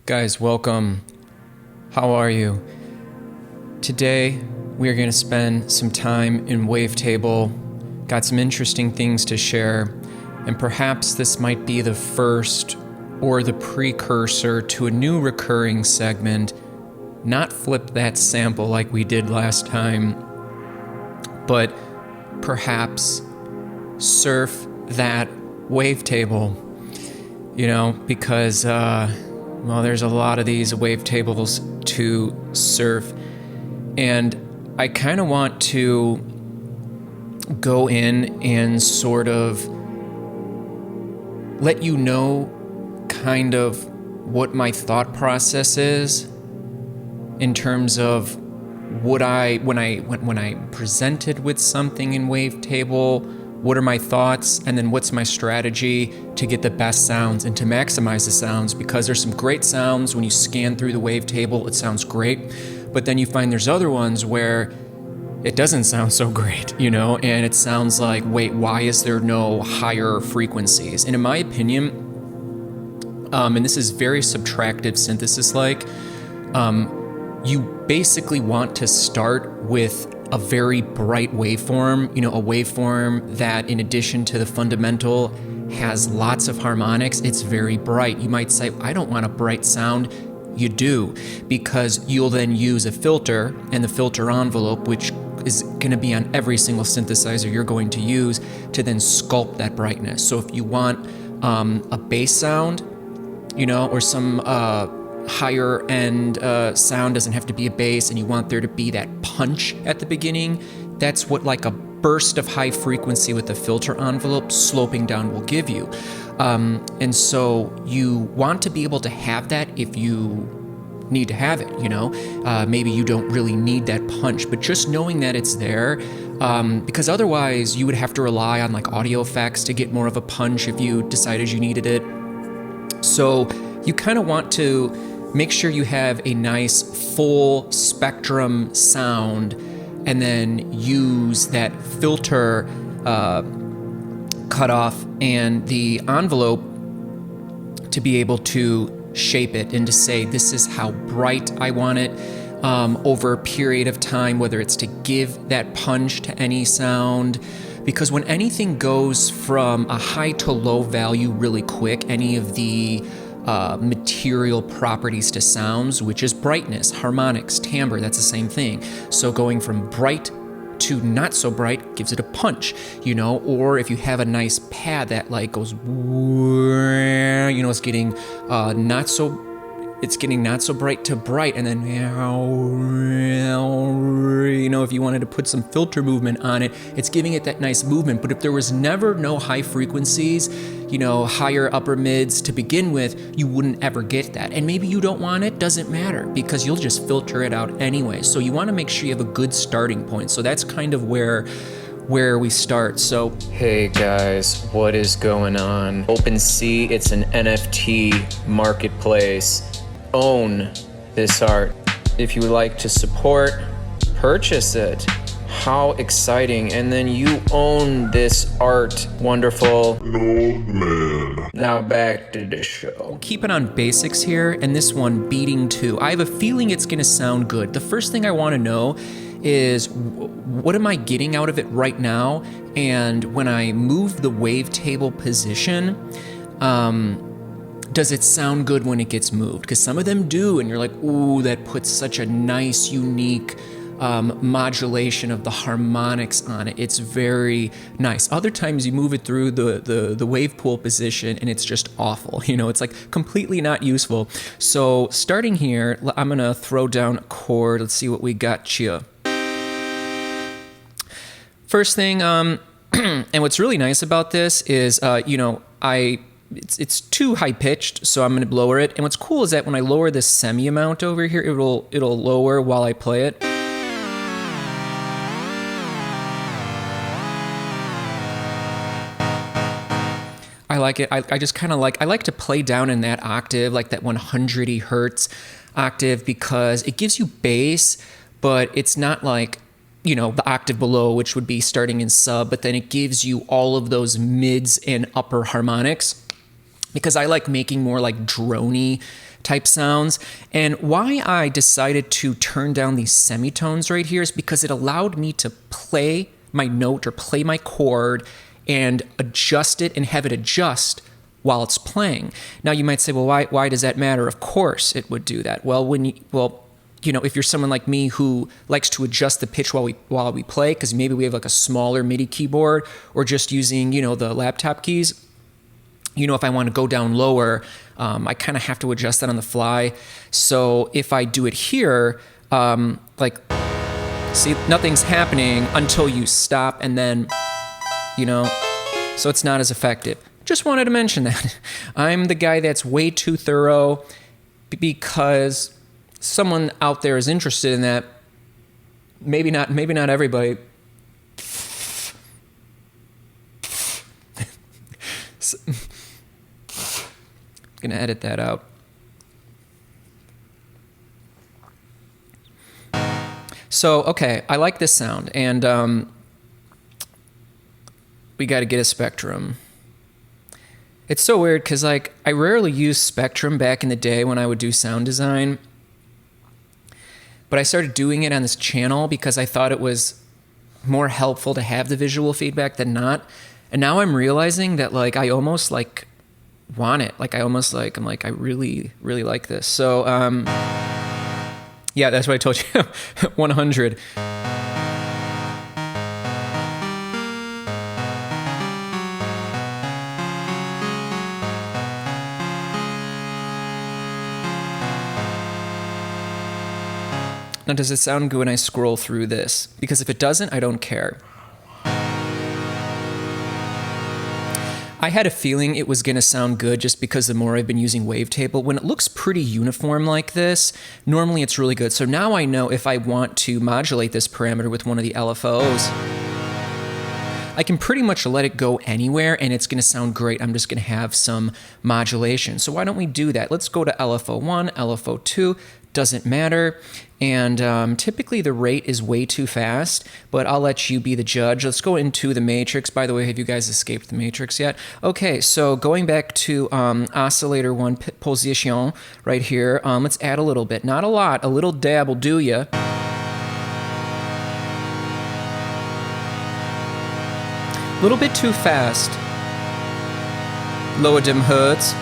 Guys, welcome. How are you? Today, we are going to spend some time in Wavetable. Got some interesting things to share, and perhaps this might be the first or the precursor to a new recurring segment. Not flip that sample like we did last time, but perhaps surf that wavetable, because there's a lot of these wavetables to surf, and I kind of want to go in and sort of let you know kind of what my thought process is in terms of when I presented with something in Wavetable, what are my thoughts, and then what's my strategy to get the best sounds and to maximize the sounds, because there's some great sounds when you scan through the wavetable, it sounds great, but then you find there's other ones where it doesn't sound so great, and it sounds like, wait, why is there no higher frequencies? And in my opinion, and this is very subtractive synthesis-like, you basically want to start with a very bright waveform, a waveform that, in addition to the fundamental, has lots of harmonics. It's very bright. You might say, I don't want a bright sound. You do, because you'll then use a filter and the filter envelope, which is going to be on every single synthesizer you're going to use, to then sculpt that brightness. So if you want a bass sound, or some higher end sound, doesn't have to be a bass, and you want there to be that punch at the beginning, that's what like a burst of high frequency with the filter envelope sloping down will give you. And so you want to be able to have that if you need to have it, maybe you don't really need that punch, but just knowing that it's there, because otherwise you would have to rely on like audio effects to get more of a punch if you decided you needed it. So you kind of want to make sure you have a nice full spectrum sound, and then use that filter cutoff and the envelope to be able to shape it and to say, this is how bright I want it over a period of time, whether it's to give that punch to any sound. Because when anything goes from a high to low value really quick, any of the material properties to sounds, which is brightness, harmonics, timbre, that's the same thing. So going from bright to not so bright gives it a punch, or if you have a nice pad that like goes, it's getting not so bright to bright, and then, if you wanted to put some filter movement on it, it's giving it that nice movement. But if there was never no high frequencies, higher upper mids to begin with, you wouldn't ever get that. And maybe you don't want it, doesn't matter, because you'll just filter it out anyway. So you want to make sure you have a good starting point. So that's kind of where we start. So hey guys, what is going on? OpenSea, it's an NFT marketplace. Own this art. If you would like to support, purchase it. How exciting. And then you own this art. Wonderful. Old man. Now back to the show. Keep it on basics here, and this one, beating 2. I have a feeling it's going to sound good. The first thing I want to know is, what am I getting out of it right now? And when I move the wavetable position, does it sound good when it gets moved? Because some of them do, and you're like, ooh, that puts such a nice, unique modulation of the harmonics on it. It's very nice. Other times you move it through the wave pool position, and it's just awful. It's like completely not useful. So starting here, I'm gonna throw down a chord. Let's see what we got here. First thing, and what's really nice about this is, it's too high pitched, so I'm going to lower it. And what's cool is that when I lower this semi amount over here, it'll lower while I play it. I like it. I just kind of I like to play down in that octave, like that 100 hertz octave, because it gives you bass, but it's not like, the octave below, which would be starting in sub, but then it gives you all of those mids and upper harmonics. Because I like making more like droney type sounds. And why I decided to turn down these semitones right here is because it allowed me to play my note or play my chord and adjust it and have it adjust while it's playing. Now you might say, well, why does that matter? Of course it would do that. Well, if you're someone like me who likes to adjust the pitch while we play, because maybe we have like a smaller MIDI keyboard or just using, the laptop keys, if I want to go down lower, I kind of have to adjust that on the fly. So if I do it here, see, nothing's happening until you stop and then, so it's not as effective. Just wanted to mention that. I'm the guy that's way too thorough because someone out there is interested in that. Maybe not everybody. I'm gonna edit that out. So, okay, I like this sound, and we got to get a Spectrum. It's so weird because, I rarely used Spectrum back in the day when I would do sound design. But I started doing it on this channel because I thought it was more helpful to have the visual feedback than not. And now I'm realizing that, I almost, want it. I really, really like this. So, yeah, that's what I told you. 100. Now, does it sound good when I scroll through this? Because if it doesn't, I don't care. I had a feeling it was going to sound good just because the more I've been using Wavetable. When it looks pretty uniform like this, normally it's really good. So now I know if I want to modulate this parameter with one of the LFOs, I can pretty much let it go anywhere and it's going to sound great. I'm just going to have some modulation. So why don't we do that? Let's go to LFO1, LFO2. Doesn't matter. And typically the rate is way too fast, but I'll let you be the judge. Let's go into the matrix. By the way, have you guys escaped the matrix yet? Okay, so going back to oscillator 1 position right here, let's add a little bit. Not a lot, a little dab will do ya. A little bit too fast. Lower dem hertz.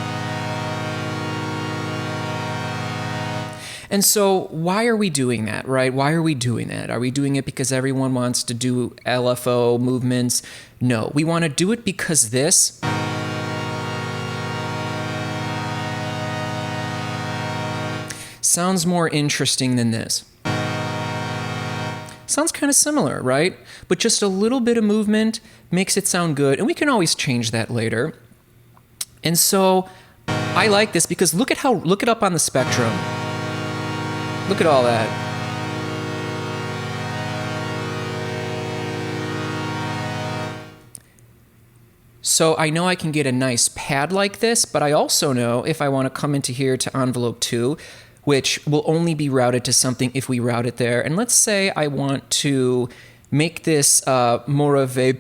And so why are we doing that, right? Why are we doing that? Are we doing it because everyone wants to do LFO movements? No, we want to do it because this sounds more interesting than this. Sounds kind of similar, right? But just a little bit of movement makes it sound good, and we can always change that later. And so I like this because look it up on the Spectrum. Look at all that. So I know I can get a nice pad like this, but I also know if I want to come into here to envelope 2, which will only be routed to something if we route it there. And let's say I want to make this more of a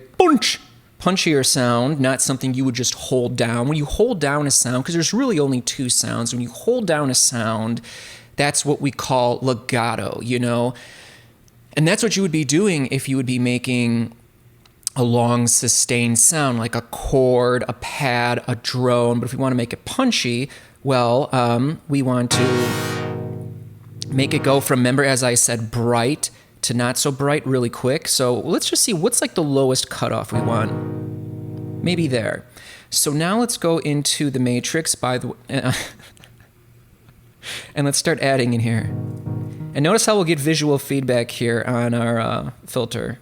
punchier sound, not something you would just hold down. When you hold down a sound, because there's really only two sounds, when you hold down a sound, that's what we call legato, And that's what you would be doing if you would be making a long sustained sound, like a chord, a pad, a drone. But if we want to make it punchy, well, we want to make it go from, remember, as I said, bright to not so bright really quick. So let's just see what's the lowest cutoff we want. Maybe there. So now let's go into the matrix, by the way. And let's start adding in here. And notice how we'll get visual feedback here on our filter.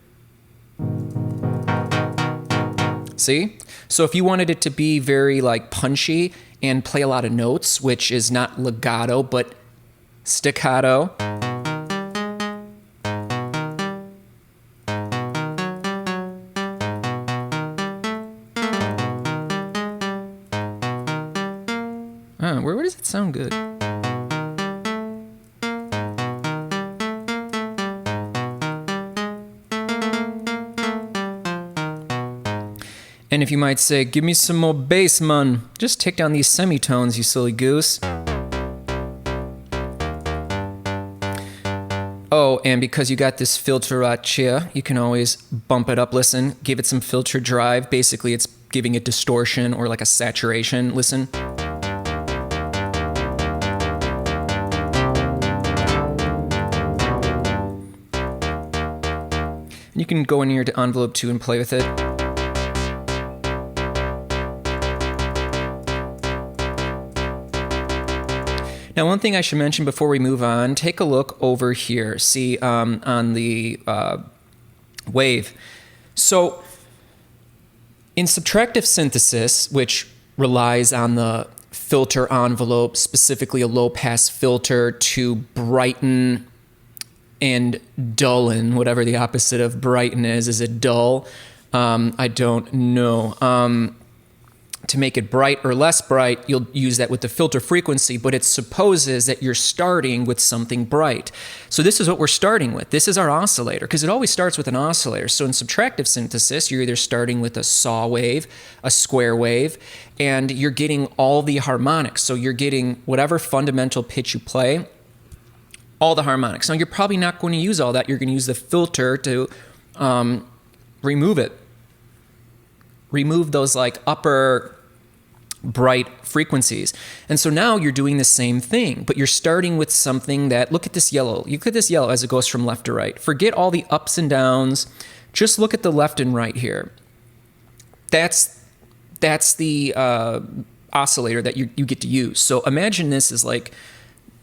See? So if you wanted it to be very punchy and play a lot of notes, which is not legato, but staccato. Where does it sound good? And if you might say, give me some more bass, man, just take down these semitones, you silly goose. Oh, and because you got this filteratia, you can always bump it up. Listen, give it some filter drive. Basically, it's giving it distortion or like a saturation. Listen. And you can go in here to envelope 2 and play with it. Now, one thing I should mention before we move on, take a look over here. See on the wave. So in subtractive synthesis, which relies on the filter envelope, specifically a low-pass filter to brighten and dullen, whatever the opposite of brighten is. Is it dull? I don't know. To make it bright or less bright, you'll use that with the filter frequency, but it supposes that you're starting with something bright. So this is what we're starting with. This is our oscillator, because it always starts with an oscillator. So in subtractive synthesis, you're either starting with a saw wave, a square wave, and you're getting all the harmonics. So you're getting whatever fundamental pitch you play, all the harmonics. Now, you're probably not going to use all that. You're going to use the filter to remove it. Remove those like upper bright frequencies. And so now you're doing the same thing, but you're starting with something that, look at this yellow. You look at this yellow as it goes from left to right. Forget all the ups and downs. Just look at the left and right here. That's the oscillator that you get to use. So imagine this is like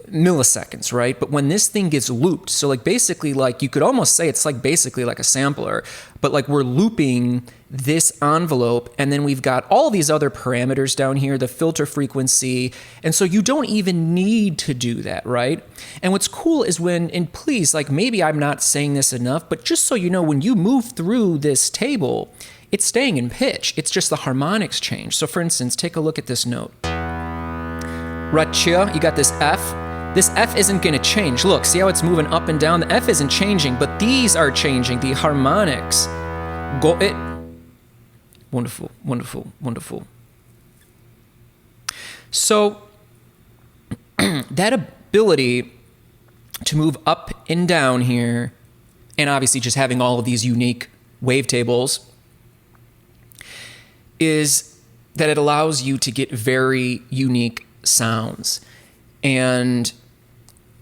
milliseconds, right? But when this thing gets looped, so like basically like you could almost say it's like basically like a sampler, but like we're looping this envelope and then we've got all these other parameters down here, the filter frequency, and so you don't even need to do that, right? And what's cool is when, and please, like maybe I'm not saying this enough, but just so you know, when you move through this table, it's staying in pitch. It's just the harmonics change. So for instance, take a look at this note. Rachia, you got this F. This F isn't going to change. Look, see how it's moving up and down? The F isn't changing, but these are changing. The harmonics. Go it. Wonderful, wonderful, wonderful. So that ability to move up and down here, and obviously just having all of these unique wavetables, is that it allows you to get very unique sounds. And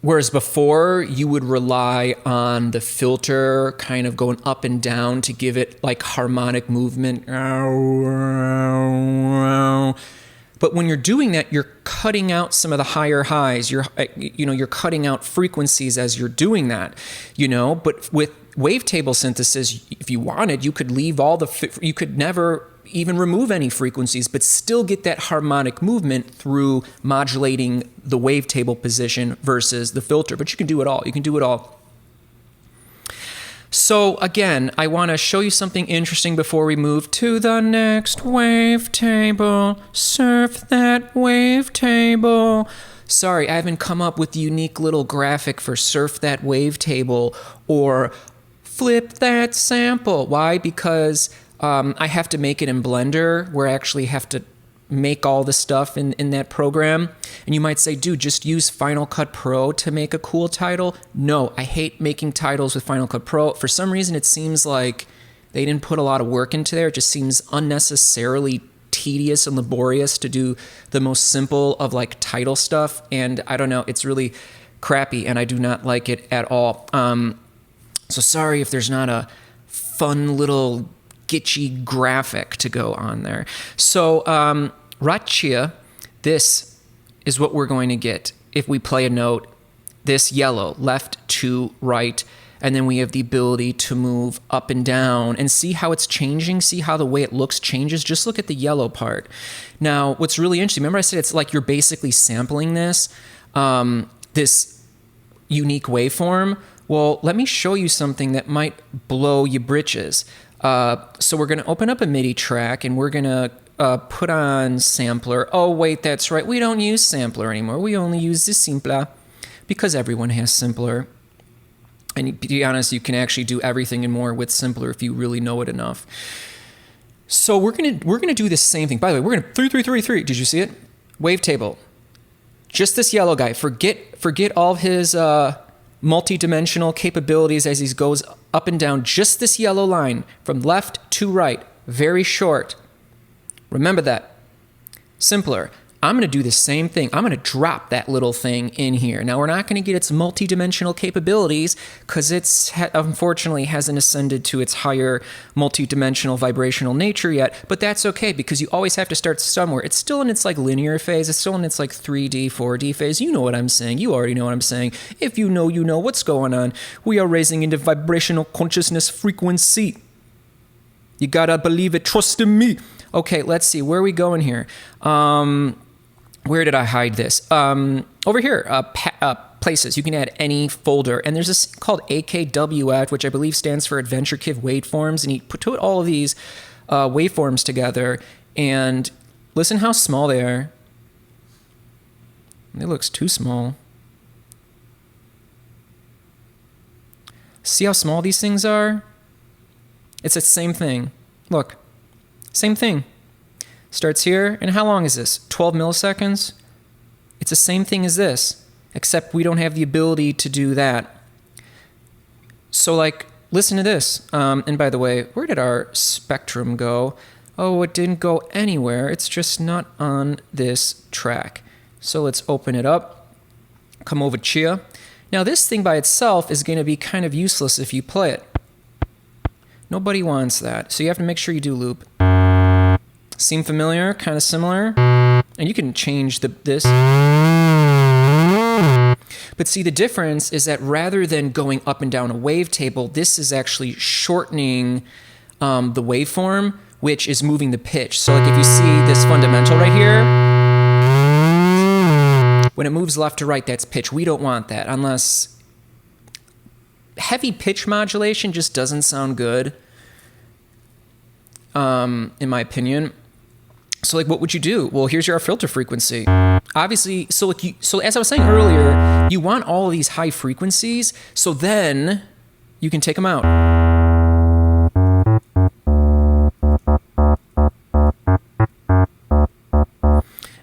whereas before you would rely on the filter kind of going up and down to give it like harmonic movement. But when you're doing that, you're cutting out some of the higher highs. You're cutting out frequencies as you're doing that, but with wavetable synthesis, if you wanted, you could leave you could never even remove any frequencies, but still get that harmonic movement through modulating the wavetable position versus the filter. But you can do it all. You can do it all. So again, I want to show you something interesting before we move to the next wavetable. Surf that wavetable. Sorry, I haven't come up with the unique little graphic for surf that wavetable or flip that sample. Why? Because I have to make it in Blender, where I actually have to make all the stuff in that program. And you might say, dude, just use Final Cut Pro to make a cool title. No, I hate making titles with Final Cut Pro. For some reason, it seems like they didn't put a lot of work into there. It just seems unnecessarily tedious and laborious to do the most simple of like title stuff. And I don't know, it's really crappy and I do not like it at all. So sorry if there's not a fun little sketchy graphic to go on there. So Rachia, this is what we're going to get if we play a note, this yellow, left to right, and then we have the ability to move up and down and see how it's changing, see how the way it looks changes. Just look at the yellow part. Now, what's really interesting, remember I said it's like you're basically sampling this, this unique waveform? Well, let me show you something that might blow your britches. So we're going to open up a MIDI track and we're going to put on sampler. Oh, wait, that's right. We don't use sampler anymore. We only use the Simpla because everyone has simpler. And to be honest, you can actually do everything and more with simpler if you really know it enough. So we're gonna do the same thing. By the way, we're gonna 3. Did you see it? Wavetable. Just this yellow guy. Forget all of his multi-dimensional capabilities as he goes up and down just this yellow line from left to right. Very short. Remember that. Simpler. I'm going to do the same thing. I'm going to drop that little thing in here. Now, we're not going to get its multi-dimensional capabilities because it's unfortunately hasn't ascended to its higher multi-dimensional vibrational nature yet, but that's okay because you always have to start somewhere. It's still in its like linear phase. It's still in its like 3D, 4D phase. You know what I'm saying. You already know what I'm saying. If you know what's going on. We are raising into vibrational consciousness frequency. You got to believe it. Trust in me. Okay, let's see. Where are we going here? Where did I hide this? Over here, places. You can add any folder. And there's this called AKWF, which I believe stands for Adventure Kiv Waveforms. And you put all of these waveforms together. And listen how small they are. It looks too small. See how small these things are? It's the same thing. Look, same thing. Starts here, and how long is this? 12 milliseconds? It's the same thing as this, except we don't have the ability to do that. So, like, listen to this. And by the way, where did our spectrum go? Oh, it didn't go anywhere. It's just not on this track. So let's open it up. Come over here. Now, this thing by itself is going to be kind of useless if you play it. Nobody wants that. So you have to make sure you do loop. Seem familiar? Kind of similar? And you can change this. But see, the difference is that rather than going up and down a wavetable, this is actually shortening the waveform, which is moving the pitch. So like if you see this fundamental right here, when it moves left to right, that's pitch. We don't want that unless heavy pitch modulation just doesn't sound good, in my opinion. So like, what would you do? Well, here's your filter frequency. Obviously, so as I was saying earlier, you want all of these high frequencies, so then you can take them out.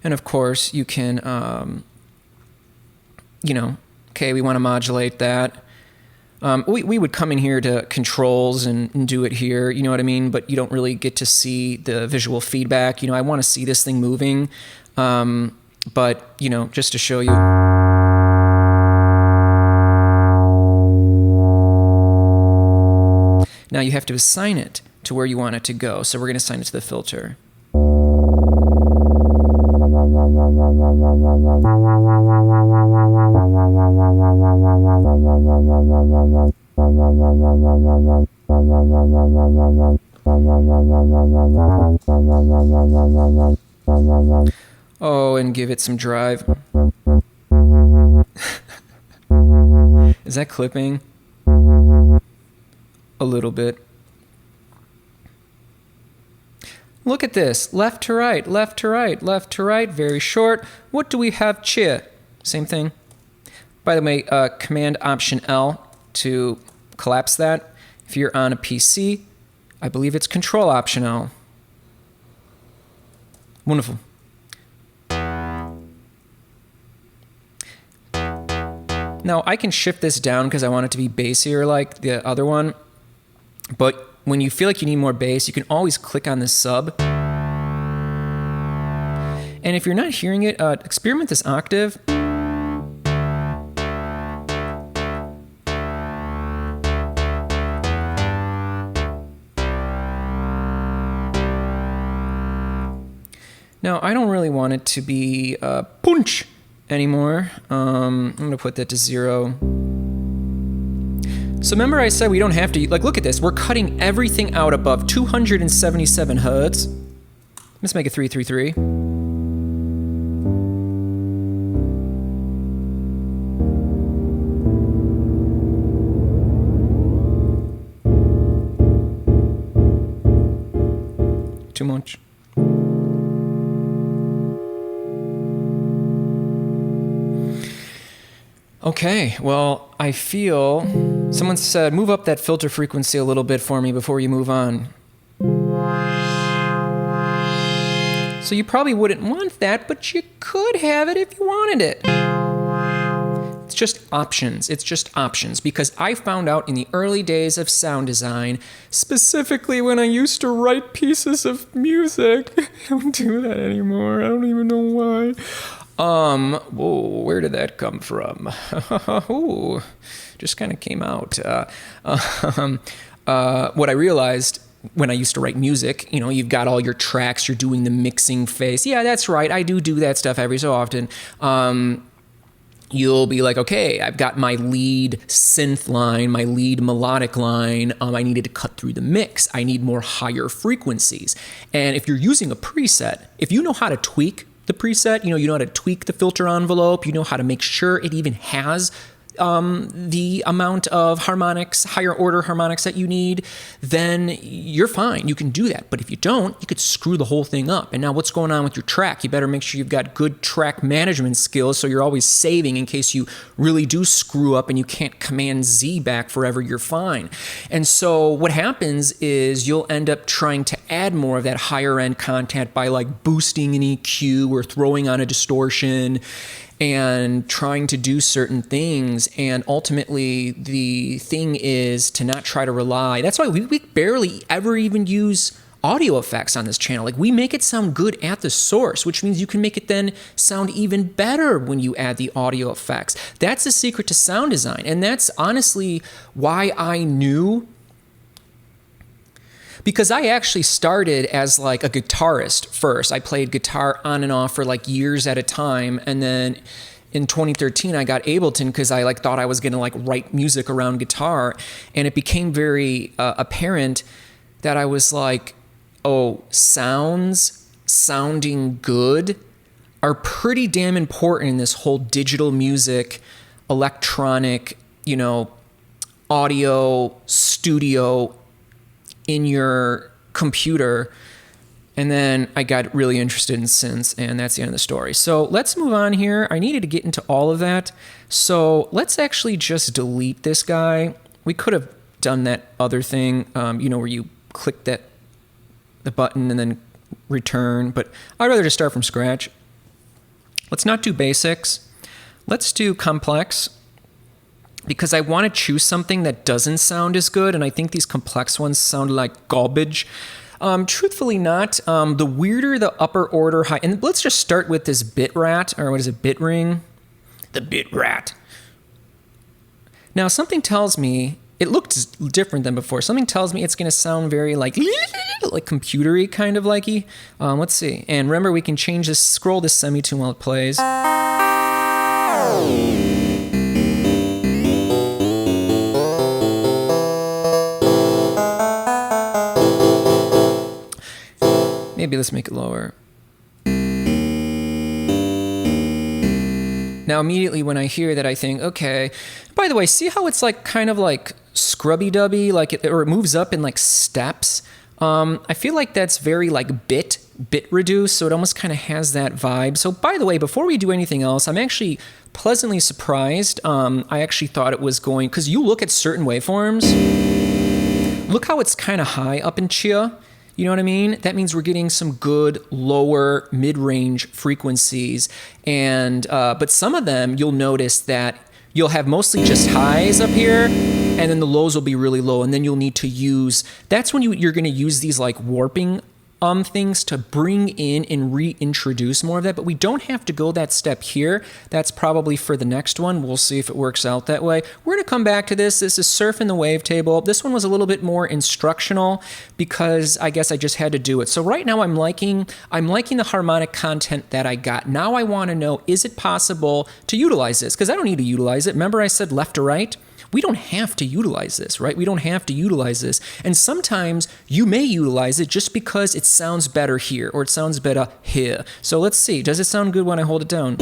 And of course, you can, okay, we want to modulate that. We would come in here to controls and do it here, you know what I mean? But you don't really get to see the visual feedback. I want to see this thing moving, but, just to show you. Now you have to assign it to where you want it to go. So we're going to assign it to the filter. Oh, and give it some drive. Is that clipping? A little bit. Look at this. Left to right, left to right, left to right. Very short. What do we have here? Same thing. By the way, Command Option L to collapse that. If you're on a PC, I believe it's Control Option L. Wonderful. Now, I can shift this down because I want it to be bassier like the other one. But when you feel like you need more bass, you can always click on this sub. And if you're not hearing it, experiment this octave. Now, I don't really want it to be punch anymore. I'm going to put that to 0. So remember I said we don't have to, like, look at this. We're cutting everything out above 277 hertz. Let's make it 333. Too much. Okay, well, I feel someone said move up that filter frequency a little bit for me before you move on. So you probably wouldn't want that, but you could have it if you wanted it. It's just options. It's just options, because I found out in the early days of sound design, specifically when I used to write pieces of music. I don't do that anymore. I don't even know why. Whoa, where did that come from? Ooh, just kind of came out. What I realized when I used to write music, you've got all your tracks, you're doing the mixing phase. Yeah, that's right. I do that stuff every so often. You'll be like, okay, I've got my lead synth line, my lead melodic line. I needed to cut through the mix. I need more higher frequencies. And if you're using a preset, if you know how to tweak the preset, you know how to tweak the filter envelope, you know how to make sure it even has the amount of harmonics, higher order harmonics that you need, then you're fine. You can do that. But if you don't, you could screw the whole thing up. And now what's going on with your track? You better make sure you've got good track management skills so you're always saving in case you really do screw up and you can't Command Z back forever. You're fine. And so what happens is you'll end up trying to add more of that higher end content by like boosting an EQ or throwing on a distortion and trying to do certain things. And ultimately, the thing is to not try to rely. That's why we barely ever even use audio effects on this channel. Like, we make it sound good at the source, which means you can make it then sound even better when you add the audio effects. That's the secret to sound design. And that's honestly why I knew, because I actually started as like a guitarist first. I played guitar on and off for like years at a time. And then in 2013, I got Ableton because I like thought I was going to like write music around guitar. And it became very apparent that I was like, oh, sounding good are pretty damn important in this whole digital music, electronic, audio, studio in your computer. And then I got really interested in synths, and that's the end of the story. So let's move on here. I needed to get into all of that. So let's actually just delete this guy. We could have done that other thing, where you click the button and then return, but I'd rather just start from scratch. Let's not do basics. Let's do complex, because I want to choose something that doesn't sound as good, and I think these complex ones sound like garbage. Truthfully not. The weirder the upper order high, and let's just start with this bit rat, or what is it, bit ring? The bit rat. Now something tells me, it looked different than before. Something tells me it's going to sound very like computery, kind of likey. Let's see. And remember, we can change this, scroll this semitone while it plays. Maybe let's make it lower. Now, immediately when I hear that, I think, okay. By the way, see how it's like kind of like scrubby-dubby, like or it moves up in like steps? I feel like that's very like bit reduced, so it almost kind of has that vibe. So by the way, before we do anything else, I'm actually pleasantly surprised. I actually thought it was going, because you look at certain waveforms, look how it's kind of high up in chia. You know what I mean? That means we're getting some good lower mid-range frequencies. And but some of them, you'll notice that you'll have mostly just highs up here, and then the lows will be really low. And then you'll need to use, that's when you're going to use these like warping things to bring in and reintroduce more of that. But we don't have to go that step here. That's probably for the next one. We'll see if it works out that way. We're going to come back to this. This is surfing the wavetable. This one was a little bit more instructional because I guess I just had to do it. So right now I'm liking the harmonic content that I got. Now I want to know, is it possible to utilize this? Because I don't need to utilize it. Remember I said left to right? We don't have to utilize this, right? We don't have to utilize this. And sometimes you may utilize it just because it sounds better here or it sounds better here. So let's see. Does it sound good when I hold it down?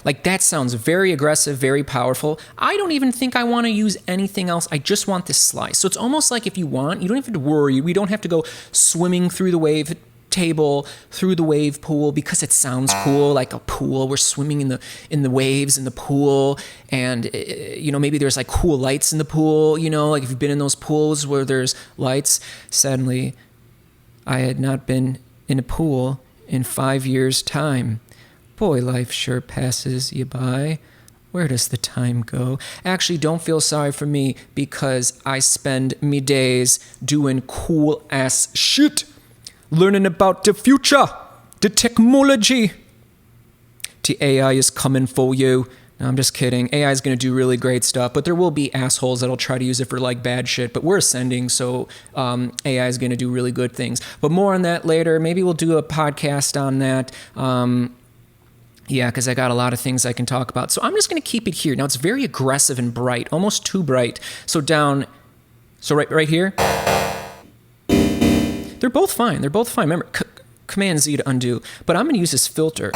Like, that sounds very aggressive, very powerful. I don't even think I want to use anything else. I just want this slice. So it's almost like if you want, you don't have to worry. We don't have to go swimming through the wave table, through the wave pool, because it sounds cool, like a pool. We're swimming in the waves in the pool, and maybe there's like cool lights in the pool, like if you've been in those pools where there's lights. Sadly, I had not been in a pool in 5 years' time. Boy, life sure passes you by. Where does the time go? Actually, don't feel sorry for me because I spend me days doing cool ass shit, learning about the future, the technology. The AI is coming for you. No, I'm just kidding. AI is going to do really great stuff, but there will be assholes that'll try to use it for like bad shit. But we're ascending, so AI is going to do really good things. But more on that later. Maybe we'll do a podcast on that. Yeah, because I got a lot of things I can talk about. So I'm just going to keep it here. Now it's very aggressive and bright, almost too bright. So down, so right here. They're both fine. They're both fine. Remember, Command Z to undo. But I'm going to use this filter.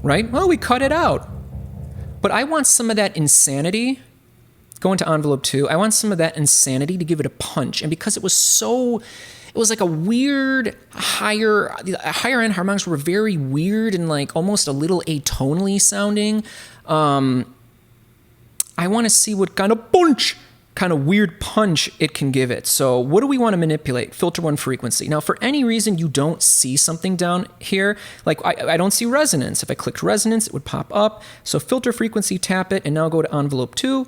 Right? Well, we cut it out. But I want some of that insanity. Go into envelope 2. I want some of that insanity to give it a punch. And because it was like a weird higher end harmonics were very weird and like almost a little atonally sounding. I want to see what kind of weird punch it can give it. So what do we want to manipulate? Filter 1 frequency. Now, for any reason you don't see something down here, like I don't see resonance. If I clicked resonance, it would pop up. So filter frequency, tap it, and now go to envelope 2.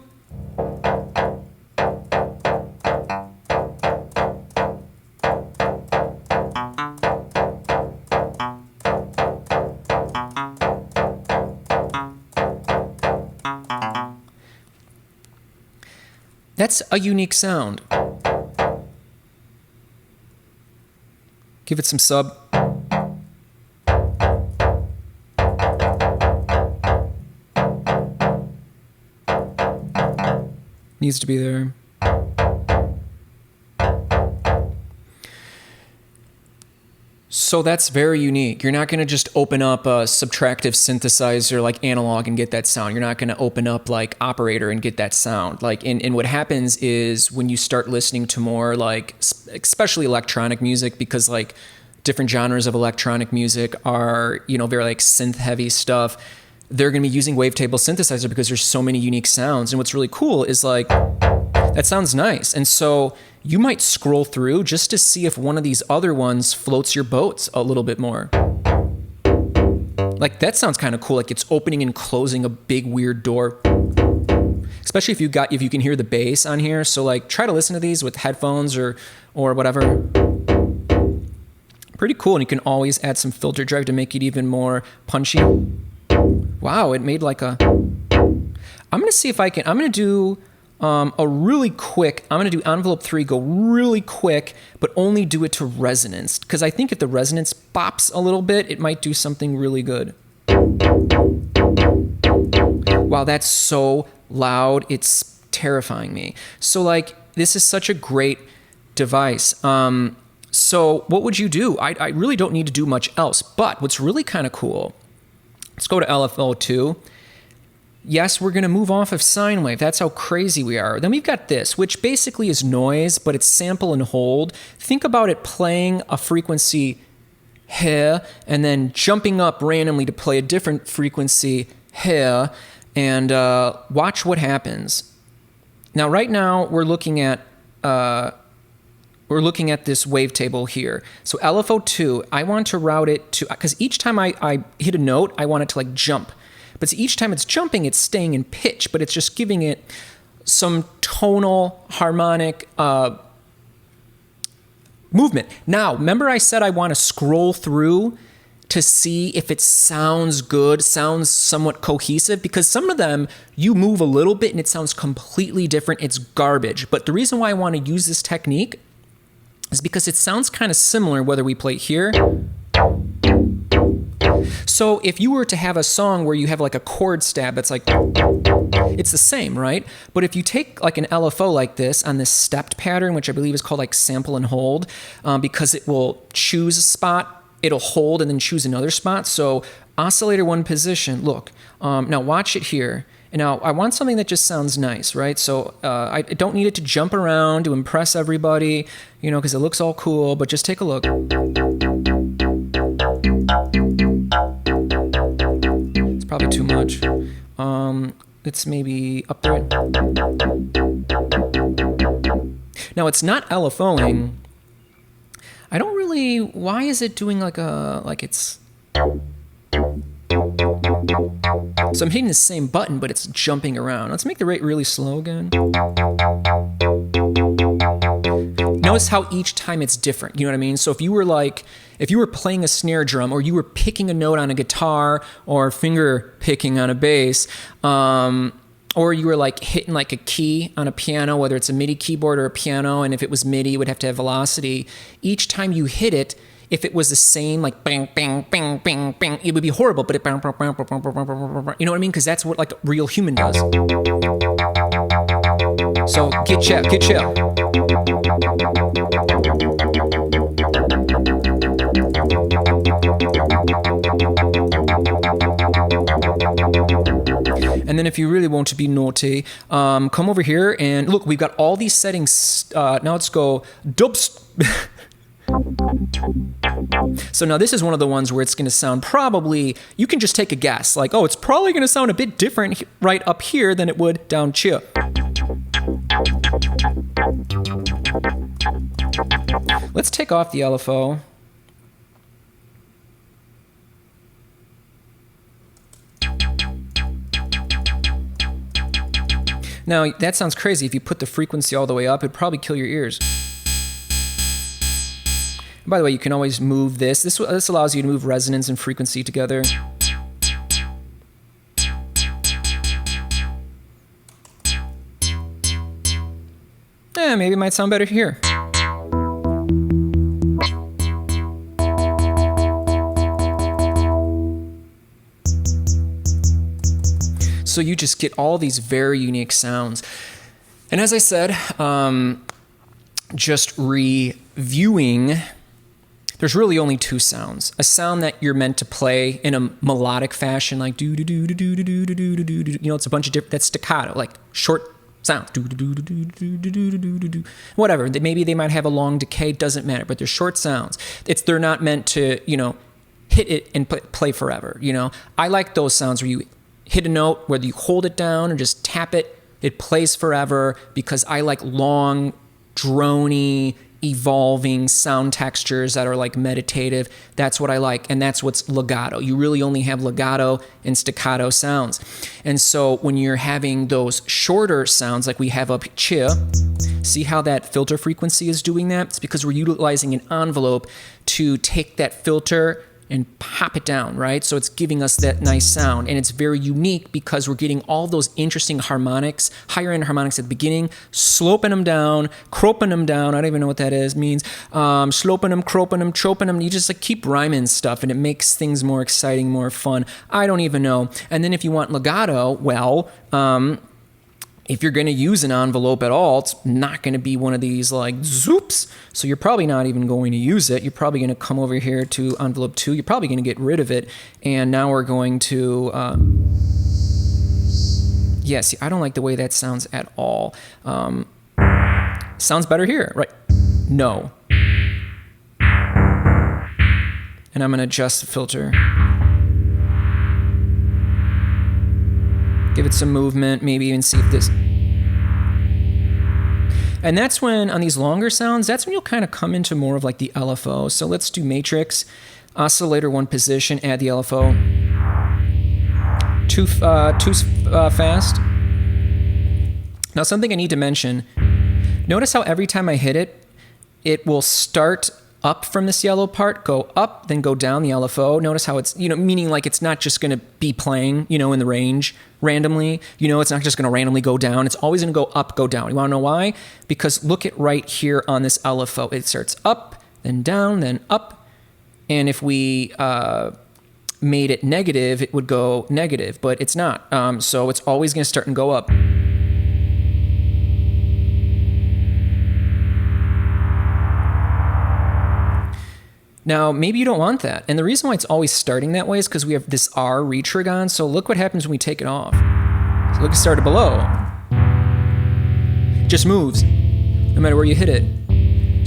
That's a unique sound. Give it some sub. Needs to be there. So that's very unique. You're not going to just open up a subtractive synthesizer like analog and get that sound. You're not going to open up like operator and get that sound. Like, and what happens is when you start listening to more like, especially electronic music, because like different genres of electronic music are, you know, very like synth heavy stuff. They're going to be using wavetable synthesizer because there's so many unique sounds. And what's really cool is like, that sounds nice. And so you might scroll through just to see if one of these other ones floats your boats a little bit more. Like that sounds kind of cool. Like it's opening and closing a big weird door. Especially if you can hear the bass on here. So like try to listen to these with headphones or whatever. Pretty cool. And you can always add some filter drive to make it even more punchy. Wow, it made like a... I'm going to see if I can... I'm going to do a really quick... I'm going to do envelope 3, go really quick, but only do it to resonance. Because I think if the resonance bops a little bit, it might do something really good. Wow, that's so loud. It's terrifying me. So like, this is such a great device. So what would you do? I really don't need to do much else. But what's really kind of cool... Let's go to LFO2. Yes, we're going to move off of sine wave. That's how crazy we are. Then we've got this, which basically is noise, but it's sample and hold. Think about it playing a frequency here and then jumping up randomly to play a different frequency here and watch what happens. Now, right now, we're looking at this wavetable here. So LFO2, I want to route it to, because each time I hit a note, I want it to like jump. But each time it's jumping, it's staying in pitch, but it's just giving it some tonal, harmonic movement. Now, remember I said I want to scroll through to see if it sounds good, sounds somewhat cohesive, because some of them, you move a little bit and it sounds completely different. It's garbage. But the reason why I want to use this technique is because it sounds kind of similar whether we play here. So if you were to have a song where you have like a chord stab that's like, it's the same, right? But if you take like an LFO like this on this stepped pattern, which I believe is called like sample and hold, because it will choose a spot, it'll hold and then choose another spot. So oscillator 1 position, look, now watch it here. And now I want something that just sounds nice, right? So I don't need it to jump around to impress everybody, you know, because it looks all cool, but just take a look. It's probably too much. It's maybe up there. Now it's not LFOing. I don't really, why is it doing like it's, so I'm hitting the same button, but it's jumping around. Let's make the rate really slow again. Notice how each time it's different, you know what I mean? So if you were playing a snare drum, or you were picking a note on a guitar, or finger picking on a bass, or you were like hitting like a key on a piano, whether it's a MIDI keyboard or a piano, and if it was MIDI, it would have to have velocity. Each time you hit it, if it was the same, like bang, bang, bang, bang, bang, it would be horrible, but it bang, bang, bang, bang, bang, bang, bang, bang, you know what I mean? Because that's what like a real human does. So get chill, get chill. And then if you really want to be naughty, come over here and look, we've got all these settings. Now let's go dubs. So now this is one of the ones where it's going to sound probably, you can just take a guess, like, oh, it's probably going to sound a bit different right up here than it would down here. Let's take off the LFO. Now, that sounds crazy. If you put the frequency all the way up, it'd probably kill your ears. By the way, you can always move this. This allows you to move resonance and frequency together. Maybe it might sound better here. So you just get all these very unique sounds. And as I said, just reviewing, there's really only two sounds. A sound that you're meant to play in a melodic fashion, like do do do do do do do do do do. You know, it's a bunch of different. That's staccato, like short sound. Do do do do do do do do do. Whatever. Maybe they might have a long decay. Doesn't matter. But they're short sounds. They're not meant to, you know, hit it and play forever. You know, I like those sounds where you hit a note, whether you hold it down or just tap it, it plays forever, because I like long, drony, evolving sound textures that are like meditative. That's what I like, and that's what's legato. You really only have legato and staccato sounds. And so when you're having those shorter sounds like we have up here, see how that filter frequency is doing that? It's because we're utilizing an envelope to take that filter and pop it down, right? So it's giving us that nice sound, and it's very unique because we're getting all those interesting harmonics, higher end harmonics at the beginning, sloping them down, cropping them down. I don't even know what that means. Sloping them, cropping them, choping them. You just like keep rhyming stuff, and it makes things more exciting, more fun. I don't even know. And then if you want legato, well, if you're going to use an envelope at all, it's not going to be one of these like zoops. So you're probably not even going to use it. You're probably going to come over here to envelope 2. You're probably going to get rid of it. And now we're going to, yeah, see, I don't like the way that sounds at all. Sounds better here, right? No. And I'm going to adjust the filter. Give it some movement, maybe even see if this... And that's when, on these longer sounds, that's when you'll kind of come into more of like the LFO. So let's do matrix, oscillator 1 position, add the LFO. Too fast. Now something I need to mention, notice how every time I hit it, it will start up from this yellow part, go up, then go down the LFO. Notice how it's, you know, meaning like it's not just going to be playing, you know, in the range randomly. You know, it's not just going to randomly go down. It's always going to go up, go down. You want to know why? Because look at right here on this LFO. It starts up, then down, then up. And if we made it negative, it would go negative, but it's not. So it's always going to start and go up. Now, maybe you don't want that. And the reason why it's always starting that way is because we have this R retrig on. So look what happens when we take it off. So look, it started below. It just moves, no matter where you hit it.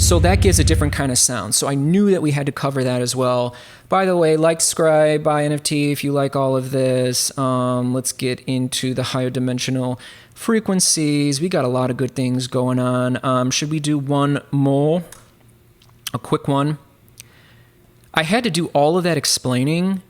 So that gives a different kind of sound. So I knew that we had to cover that as well. By the way, like, subscribe, buy NFT if you like all of this. Let's get into the higher dimensional frequencies. We got a lot of good things going on. Should we do one more? a quick one. I had to do all of that explaining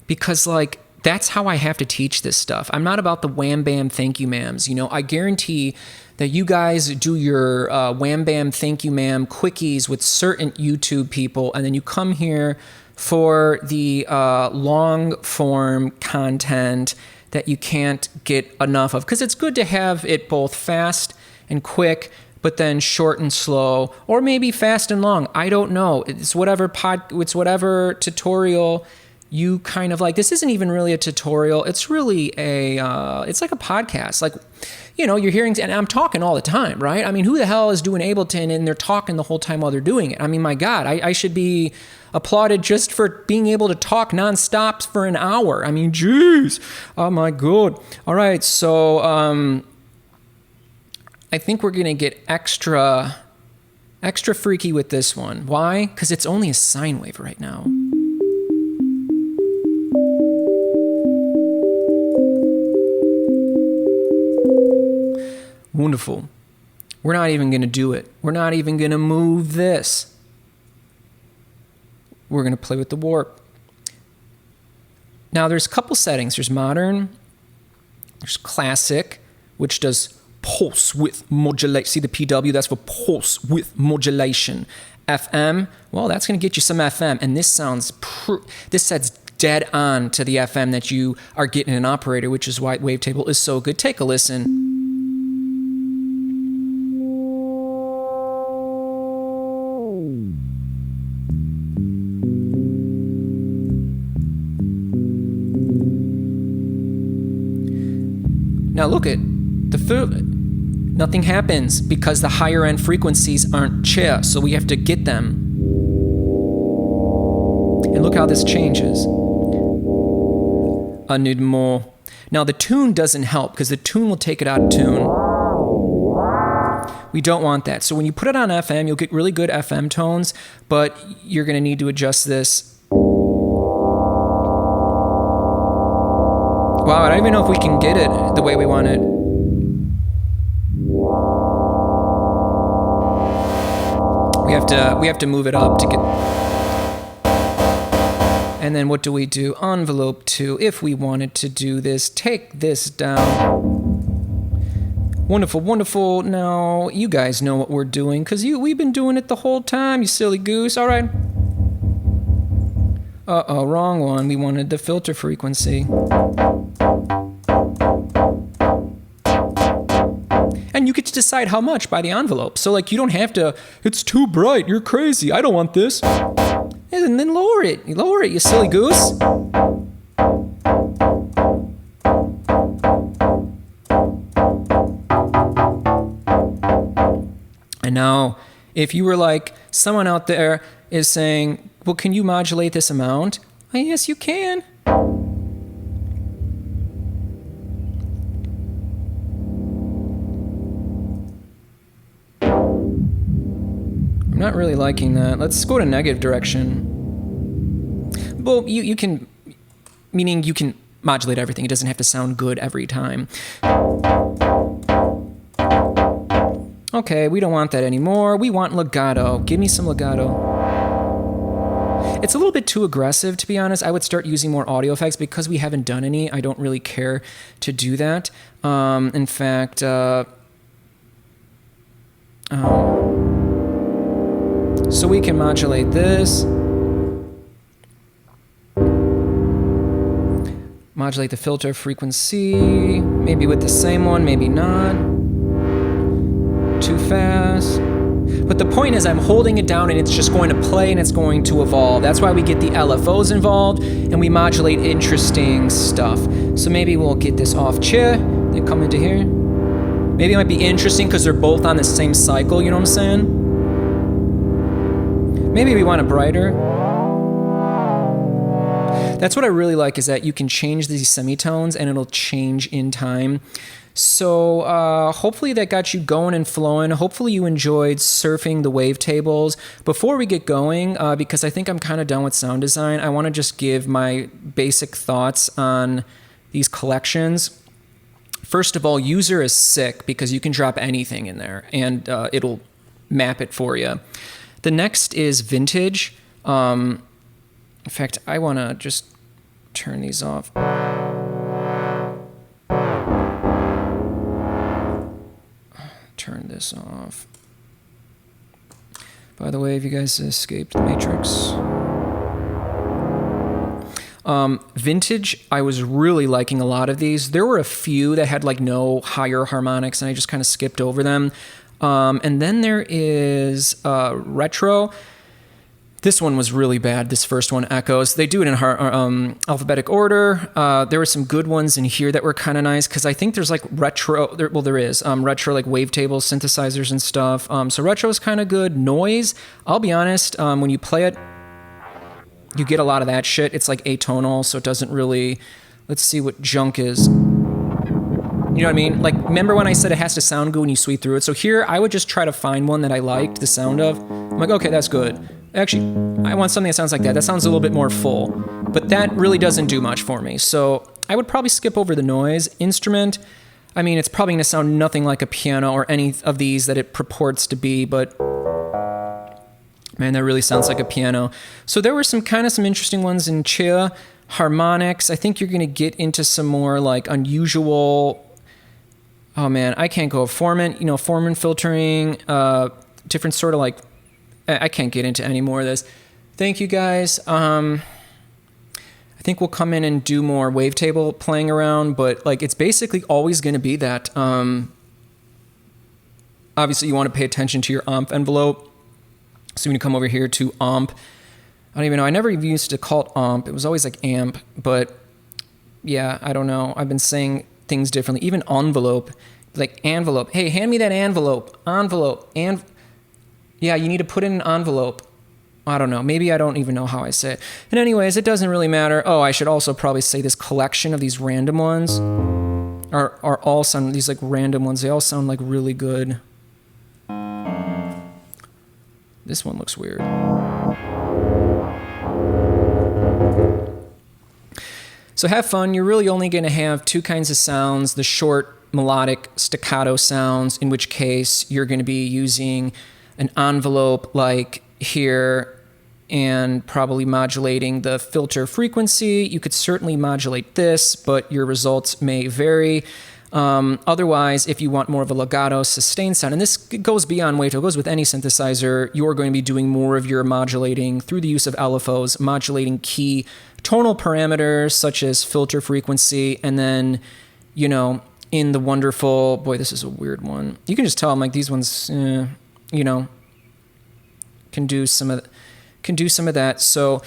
because, like, that's how I have to teach this stuff. I'm not about the wham bam thank you ma'ams. You know, I guarantee that you guys do your wham bam thank you ma'am quickies with certain YouTube people, and then you come here for the long form content that you can't get enough of, because it's good to have it both fast and quick, but then short and slow, or maybe fast and long. I don't know. It's whatever tutorial you kind of like. This isn't even really a tutorial. It's really it's like a podcast. Like, you know, you're hearing, and I'm talking all the time, right? I mean, who the hell is doing Ableton and they're talking the whole time while they're doing it? I mean, my God, I should be applauded just for being able to talk nonstop for an hour. I mean, geez, oh my God. All right, so I think we're gonna get extra freaky with this one. Why? Because it's only a sine wave right now. Wonderful. We're not even going to do it. We're not even going to move this. We're going to play with the warp. Now, there's a couple settings. There's modern. There's classic, which does pulse width modulation. See the PW? That's for pulse width modulation. FM, well, that's going to get you some FM. And this this sets dead on to the FM that you are getting in an operator, which is why Wavetable is so good. Take a listen. Now look at nothing happens because the higher end frequencies aren't chair, so we have to get them. And look how this changes. I need more. Now the tune doesn't help because the tune will take it out of tune. We don't want that. So when you put it on FM, you'll get really good FM tones, but you're going to need to adjust this. Wow, I don't even know if we can get it the way we want it. We have to move it up to get. And then what do? Envelope 2. If we wanted to do this, take this down. Wonderful, wonderful. Now you guys know what we're doing because we've been doing it the whole time. You silly goose. All right. Uh-oh, wrong one. We wanted the filter frequency. And you get to decide how much by the envelope. So, like, you don't have to, it's too bright, you're crazy, I don't want this. And then lower it, you silly goose. And now, if you were like, someone out there is saying, well, can you modulate this amount? Well, yes, you can. I'm not really liking that. Let's go to negative direction. Well, you can, meaning you can modulate everything. It doesn't have to sound good every time. Okay, we don't want that anymore. We want legato. Give me some legato. It's a little bit too aggressive, to be honest. I would start using more audio effects because we haven't done any. I don't really care to do that. In fact, so we can modulate this. Modulate the filter frequency. Maybe with the same one, maybe not. Too fast. But the point is I'm holding it down and it's just going to play and it's going to evolve. That's why we get the LFOs involved and we modulate interesting stuff. So maybe we'll get this off chair. They come into here. Maybe it might be interesting because they're both on the same cycle, you know what I'm saying? Maybe we want it brighter. That's what I really like, is that you can change these semitones and it'll change in time. So hopefully that got you going and flowing. Hopefully you enjoyed surfing the wavetables. Before we get going, because I think I'm kind of done with sound design, I want to just give my basic thoughts on these collections. First of all, user is sick because you can drop anything in there and it'll map it for you. The next is vintage. In fact, I want to just turn these off. Turn this off. By the way, have you guys escaped the Matrix? Vintage, I was really liking a lot of these. There were a few that had like no higher harmonics, and I just kind of skipped over them. And then there is retro. This one was really bad, this first one, Echoes. They do it in alphabetic order. There were some good ones in here that were kind of nice, because I think there's like retro, there is retro like wavetables, synthesizers and stuff. So retro is kind of good. Noise, I'll be honest, when you play it, you get a lot of that shit. It's like atonal, so it doesn't really, let's see what junk is. You know what I mean? Like, remember when I said it has to sound good when you sweep through it? So here, I would just try to find one that I liked the sound of. I'm like, okay, that's good. Actually, I want something that sounds like that. That sounds a little bit more full. But that really doesn't do much for me. So I would probably skip over the noise. Instrument, I mean, it's probably going to sound nothing like a piano or any of these that it purports to be, but man, that really sounds like a piano. So there were some interesting ones in Chia. Harmonics, I think you're going to get into some more like unusual, oh man, I can't go. Foreman filtering, different sort of like, I can't get into any more of this. Thank you guys. I think we'll come in and do more wavetable playing around, but like it's basically always going to be that. Obviously, you want to pay attention to your omp envelope. So when you come over here to omp, I don't even know. I never even used to call it omp. It was always like amp, but yeah, I don't know. I've been saying things differently. Even envelope, like envelope. Hey, hand me that envelope. Envelope. Yeah, you need to put in an envelope. I don't know. Maybe I don't even know how I say it. And anyways, it doesn't really matter. Oh, I should also probably say this collection of these random ones are all sound, these like random ones. They all sound like really good. This one looks weird. So have fun. You're really only going to have two kinds of sounds, the short melodic staccato sounds, in which case you're going to be using an envelope like here and probably modulating the filter frequency. You could certainly modulate this, but your results may vary. Otherwise, if you want more of a legato sustained sound, and this goes beyond wavetable, it goes with any synthesizer, you're going to be doing more of your modulating through the use of LFOs, modulating key tonal parameters such as filter frequency, and then, in the wonderful, boy, this is a weird one. You can just tell, like, these ones, can do some of that. So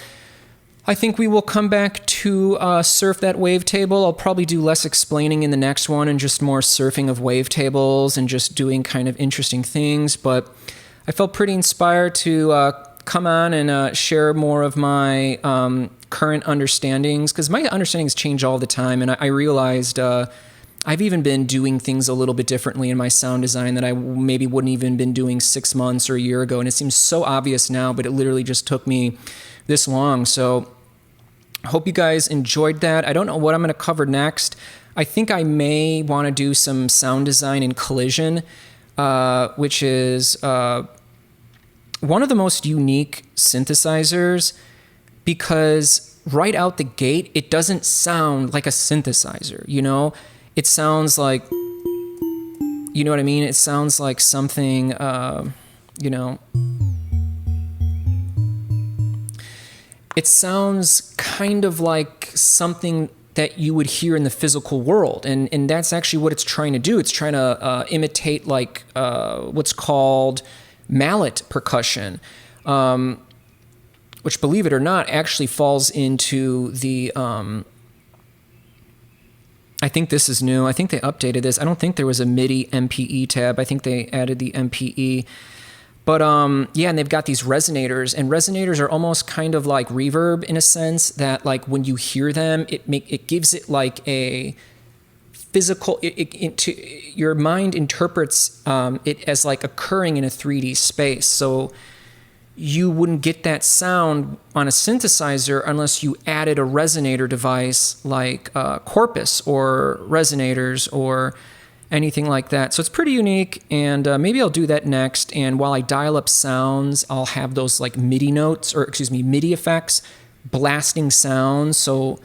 I think we will come back to surf that wavetable. I'll probably do less explaining in the next one and just more surfing of wavetables and just doing kind of interesting things. But I felt pretty inspired to come on and share more of my current understandings, because my understandings change all the time. And I realized I've even been doing things a little bit differently in my sound design that I maybe wouldn't even been doing 6 months or a year ago. And it seems so obvious now, but it literally just took me this long. So I hope you guys enjoyed that. I don't know what I'm going to cover next. I think I may want to do some sound design in Collision, which is one of the most unique synthesizers, because right out the gate, it doesn't sound like a synthesizer, It sounds like, you know what I mean? It sounds like something, It sounds kind of like something that you would hear in the physical world. And that's actually what it's trying to do. It's trying to imitate like what's called mallet percussion, which, believe it or not, actually falls into the... I think this is new. I think they updated this. I don't think there was a MIDI MPE tab. I think they added the MPE. But yeah, and they've got these resonators, and resonators are almost kind of like reverb in a sense that, like, when you hear them, it gives it like a physical. Your mind interprets it as like occurring in a 3D space. So you wouldn't get that sound on a synthesizer unless you added a resonator device like Corpus or resonators or anything like that. So it's pretty unique, and maybe I'll do that next. And while I dial up sounds, I'll have those like MIDI notes, or excuse me, MIDI effects, blasting sounds. So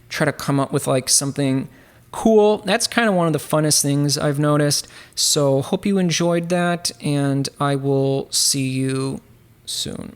try to come up with like something cool. That's kind of one of the funnest things I've noticed. So hope you enjoyed that, and I will see you soon.